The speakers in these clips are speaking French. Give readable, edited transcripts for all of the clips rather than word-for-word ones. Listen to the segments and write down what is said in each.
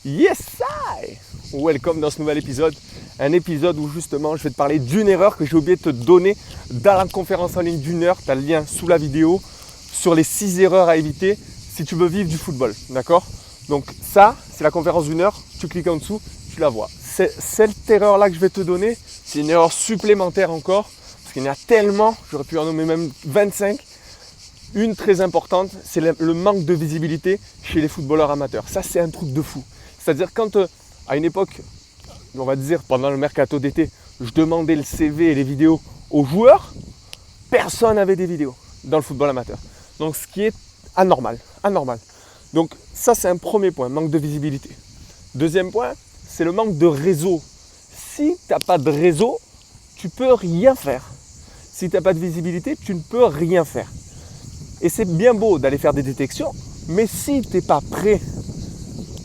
Yes, I! Welcome dans ce nouvel épisode. Un épisode où justement je vais te parler d'une erreur que j'ai oublié de te donner dans la conférence en ligne d'1 heure. Tu as le lien sous la vidéo sur les 6 erreurs à éviter si tu veux vivre du football. D'accord? Donc ça, c'est la conférence d'1 heure. Tu cliques en dessous, tu la vois. Cette erreur-là que je vais te donner, c'est une erreur supplémentaire encore. Parce qu'il y en a tellement, j'aurais pu en nommer même 25. Une très importante, c'est le manque de visibilité chez les footballeurs amateurs. Ça, c'est un truc de fou. C'est-à-dire quand, à une époque, on va dire pendant le mercato d'été, je demandais le CV et les vidéos aux joueurs, personne n'avait des vidéos dans le football amateur. Donc, ce qui est anormal. Donc, ça, c'est un premier point, manque de visibilité. Deuxième point, c'est le manque de réseau. Si tu n'as pas de réseau, tu ne peux rien faire. Si tu n'as pas de visibilité, tu ne peux rien faire. Et c'est bien beau d'aller faire des détections, mais si tu n'es pas prêt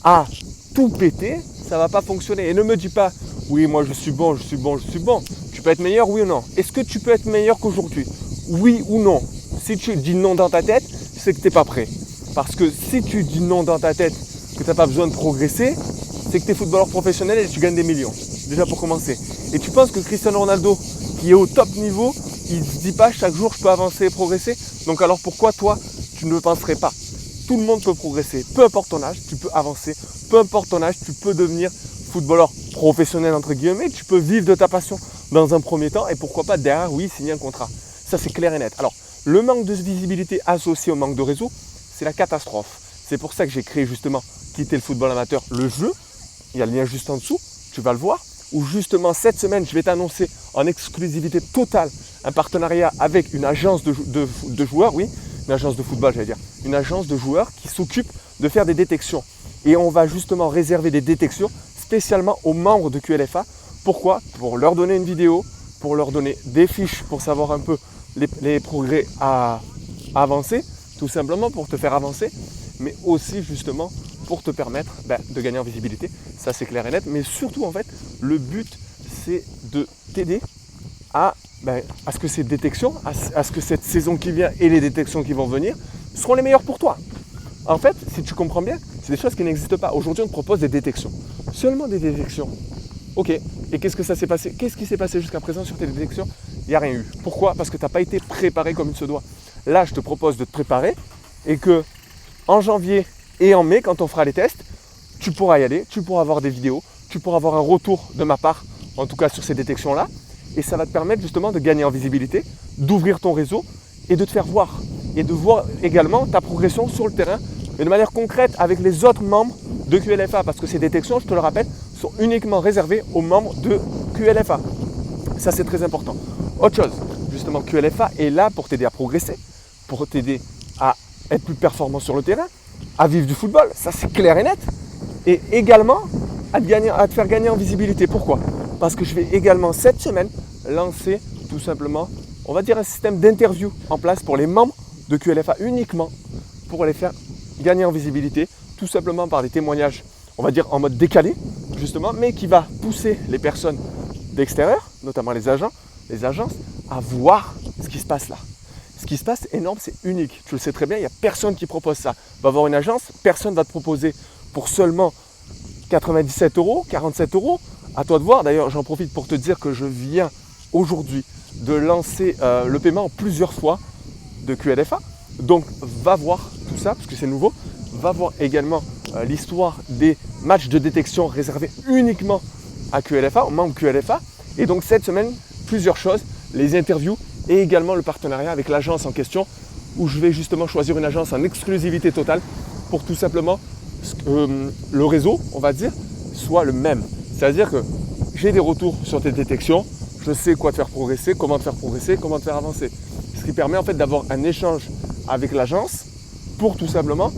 à tout péter, ça ne va pas fonctionner. Et ne me dis pas, oui, moi je suis bon. Tu peux être meilleur, oui ou non? Est-ce que tu peux être meilleur qu'aujourd'hui? Oui ou non? Si tu dis non dans ta tête, c'est que tu n'es pas prêt. Parce que si tu dis non dans ta tête, que tu n'as pas besoin de progresser, c'est que tu es footballeur professionnel et tu gagnes des millions. Déjà pour commencer. Et tu penses que Cristiano Ronaldo, qui est au top niveau, il ne se dit pas chaque jour je peux avancer et progresser. Donc alors pourquoi toi tu ne le penserais pas? Tout le monde peut progresser, peu importe ton âge, tu peux avancer, peu importe ton âge, tu peux devenir footballeur professionnel entre guillemets, tu peux vivre de ta passion dans un premier temps et pourquoi pas derrière, oui, signer un contrat. Ça c'est clair et net. Alors le manque de visibilité associé au manque de réseau, c'est la catastrophe. C'est pour ça que j'ai créé justement Quitter le football amateur, le jeu. Il y a le lien juste en dessous, tu vas le voir. Où justement cette semaine, je vais t'annoncer en exclusivité totale un partenariat avec une agence de joueurs, oui, une agence de football j'allais dire, une agence de joueurs qui s'occupe de faire des détections. Et on va justement réserver des détections spécialement aux membres de QLFA. Pourquoi? Pour leur donner une vidéo, pour leur donner des fiches pour savoir un peu les progrès à avancer, tout simplement pour te faire avancer, mais aussi justement pour te permettre de gagner en visibilité. Ça c'est clair et net, mais surtout en fait, le but c'est de t'aider à ce que ces détections, à ce que cette saison qui vient et les détections qui vont venir seront les meilleures pour toi. En fait, si tu comprends bien, c'est des choses qui n'existent pas. Aujourd'hui, on te propose des détections. Seulement des détections. Ok, et qu'est-ce que ça s'est passé? Qu'est-ce qui s'est passé jusqu'à présent sur tes détections? Il n'y a rien eu. Pourquoi? Parce que tu n'as pas été préparé comme il se doit. Là, je te propose de te préparer et que en janvier et en mai, quand on fera les tests, tu pourras y aller, tu pourras avoir des vidéos, tu pourras avoir un retour de ma part, en tout cas sur ces détections-là. Et ça va te permettre justement de gagner en visibilité, d'ouvrir ton réseau et de te faire voir. Et de voir également ta progression sur le terrain, mais de manière concrète avec les autres membres de QLFA. Parce que ces détections, je te le rappelle, sont uniquement réservées aux membres de QLFA. Ça, c'est très important. Autre chose, justement, QLFA est là pour t'aider à progresser, pour t'aider à être plus performant sur le terrain, à vivre du football, ça c'est clair et net. Et également à te faire gagner en visibilité. Pourquoi? Parce que je vais également cette semaine lancer tout simplement, on va dire un système d'interview en place pour les membres de QLFA uniquement pour les faire gagner en visibilité, tout simplement par des témoignages, on va dire en mode décalé justement, mais qui va pousser les personnes d'extérieur, notamment les agents, les agences, à voir ce qui se passe là. Ce qui se passe est énorme, c'est unique. Tu le sais très bien, il n'y a personne qui propose ça. Va voir une agence, personne ne va te proposer pour seulement 97 €, 47 €. À toi de voir. D'ailleurs, j'en profite pour te dire que je viens aujourd'hui de lancer le paiement en plusieurs fois de QLFA. Donc, va voir tout ça, parce que c'est nouveau. Va voir également l'histoire des matchs de détection réservés uniquement à QLFA, aux membres QLFA. Et donc, cette semaine, plusieurs choses. Les interviews et également le partenariat avec l'agence en question où je vais justement choisir une agence en exclusivité totale pour tout simplement que le réseau, on va dire, soit le même. C'est-à-dire que j'ai des retours sur tes détections, je sais quoi te faire progresser, comment te faire avancer. Ce qui permet en fait d'avoir un échange avec l'agence pour tout simplement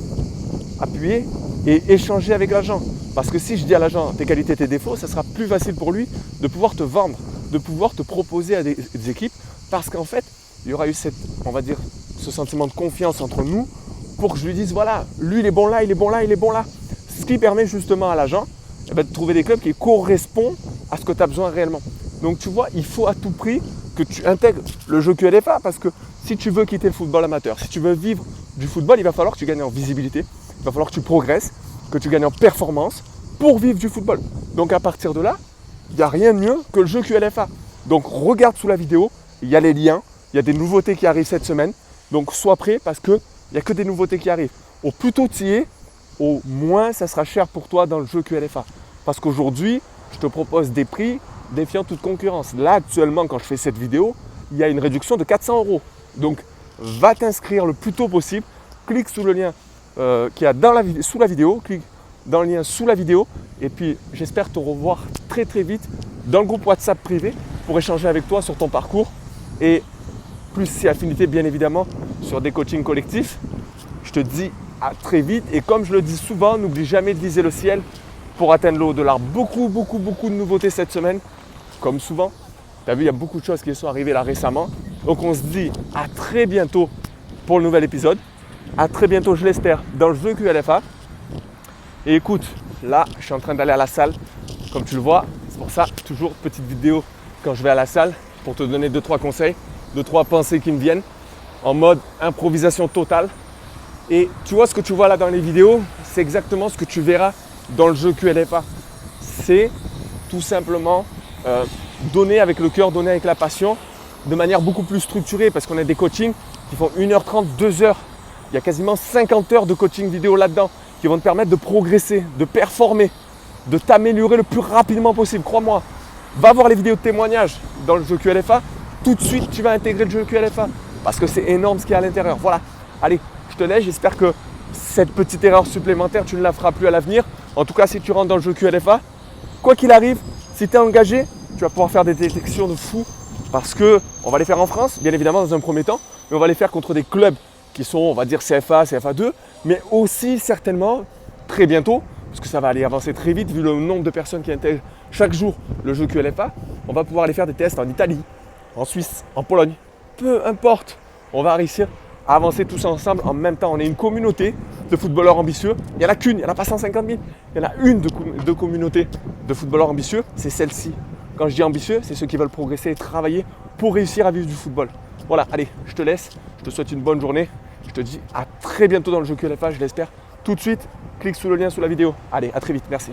appuyer et échanger avec l'agent. Parce que si je dis à l'agent tes qualités, tes défauts, ça sera plus facile pour lui de pouvoir te vendre, de pouvoir te proposer à des équipes. Parce qu'en fait, il y aura eu ce sentiment de confiance entre nous pour que je lui dise, voilà, lui il est bon là. Ce qui permet justement à l'agent de trouver des clubs qui correspondent à ce que tu as besoin réellement. Donc tu vois, il faut à tout prix que tu intègres le jeu QLFA parce que si tu veux quitter le football amateur, si tu veux vivre du football, il va falloir que tu gagnes en visibilité, il va falloir que tu progresses, que tu gagnes en performance pour vivre du football. Donc à partir de là, il n'y a rien de mieux que le jeu QLFA. Donc regarde sous la vidéo, il y a les liens, il y a des nouveautés qui arrivent cette semaine. Donc sois prêt parce qu'il n'y a que des nouveautés qui arrivent. Au plus tôt tu y es, au moins ça sera cher pour toi dans le jeu QLFA. Parce qu'aujourd'hui, je te propose des prix défiant toute concurrence. Là actuellement, quand je fais cette vidéo, il y a une réduction de 400 €. Donc va t'inscrire le plus tôt possible. Clique sous le lien qu'il y a sous la vidéo. Clique dans le lien sous la vidéo. Et puis j'espère te revoir très très vite dans le groupe WhatsApp privé pour échanger avec toi sur ton parcours. Et plus si affinité bien évidemment sur des coachings collectifs. Je te dis à très vite. Et comme je le dis souvent, n'oublie jamais de viser le ciel pour atteindre le haut de l'arbre. Beaucoup de nouveautés cette semaine. Comme souvent, tu as vu, il y a beaucoup de choses qui sont arrivées là récemment. Donc on se dit à très bientôt pour le nouvel épisode. À très bientôt, je l'espère, dans le jeu QLFA. Et écoute, là, je suis en train d'aller à la salle. Comme tu le vois, c'est pour ça, toujours petite vidéo quand je vais à la salle pour te donner 2-3 conseils, 2-3 pensées qui me viennent en mode improvisation totale. Et tu vois ce que tu vois là dans les vidéos, c'est exactement ce que tu verras dans le jeu QLFA. C'est tout simplement donner avec le cœur, donner avec la passion de manière beaucoup plus structurée parce qu'on a des coachings qui font 1h30, 2h. Il y a quasiment 50 heures de coaching vidéo là-dedans qui vont te permettre de progresser, de performer, de t'améliorer le plus rapidement possible. Crois-moi, va voir les vidéos de témoignages dans le jeu QLFA. Tout de suite, tu vas intégrer le jeu QLFA parce que c'est énorme ce qu'il y a à l'intérieur. Voilà, allez, je te laisse. J'espère que cette petite erreur supplémentaire, tu ne la feras plus à l'avenir. En tout cas, si tu rentres dans le jeu QLFA, quoi qu'il arrive, si tu es engagé, tu vas pouvoir faire des détections de fou parce qu'on va les faire en France, bien évidemment dans un premier temps, mais on va les faire contre des clubs qui sont, on va dire, CFA, CFA2, mais aussi certainement très bientôt, parce que ça va aller avancer très vite vu le nombre de personnes qui intègrent chaque jour le jeu QLFA, on va pouvoir aller faire des tests en Italie, en Suisse, en Pologne, peu importe, on va réussir à avancer tous ensemble en même temps. On est une communauté de footballeurs ambitieux, il n'y en a qu'une, il n'y en a pas 150 000, il y en a une de communauté de footballeurs ambitieux, c'est celle-ci. Quand je dis ambitieux, c'est ceux qui veulent progresser et travailler pour réussir à vivre du football. Voilà, allez, je te laisse, je te souhaite une bonne journée. Je te dis à très bientôt dans le jeu QLFA, je l'espère. Tout de suite, clique sous le lien sous la vidéo. Allez, à très vite, merci.